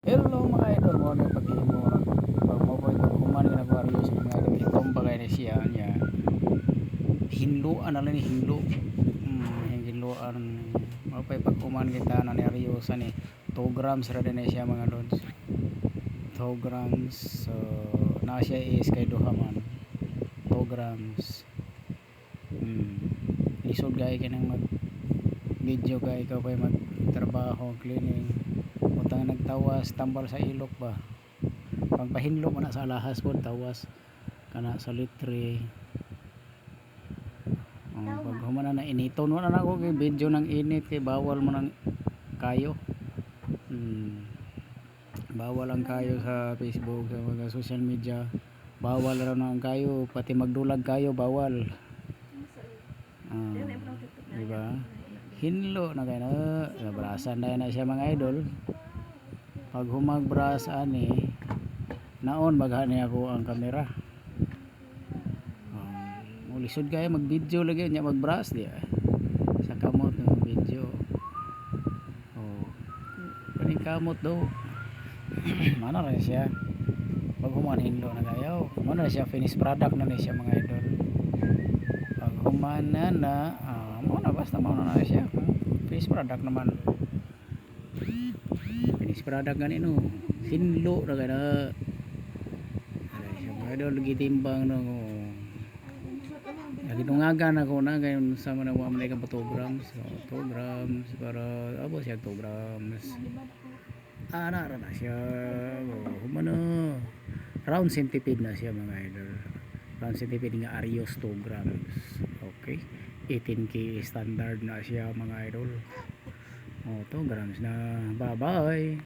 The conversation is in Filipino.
Hello mga idol, mo na paghimo pag mo po ito kuman nga nagwaryo sa mga idol itong bagay na siya niya hinluan na lang ni hinlo yung hinluan mo pa pag kuman kita na ni Aryosa ni 2 grams ra din na siya mga lods 2 grams so na siya is kay duha man 2 grams lisod gay ka nang mag video kay ikaw pa magtrabaho cleaning utang nagtawas tambal sa ilok ba pagpahinlo mo na sa alahas po tawas kana sa litre pag humana na initon mo na ako kay video ng init kay bawal mo ng kayo bawal ang kayo sa Facebook sa mga social media bawal raw na ang kayo pati magdulag kayo bawal diba hinlo na kayo na brasan na siya mga idol pag humagbras ani naon baghani ako ang kamera lisod kaya mag video lagi niya magbras di sa kamot ng video kaning kamot daw mana na siya pag humanhinlo na kayo mana na siya finished product na siya mga idol pag humana na muna basta muna na siya finished product naman finished product ganito hinlo na kaya mga idol gitimbang no ginungagan ako na ngayon sa mga nawamalay ka 2 grams so 2 grams para abo siya 2 grams nara na siya humano round centipede na siya mga idol round centipede nga Arios 2 grams okay 18k standard na siya mga idol 2 grams na bye bye.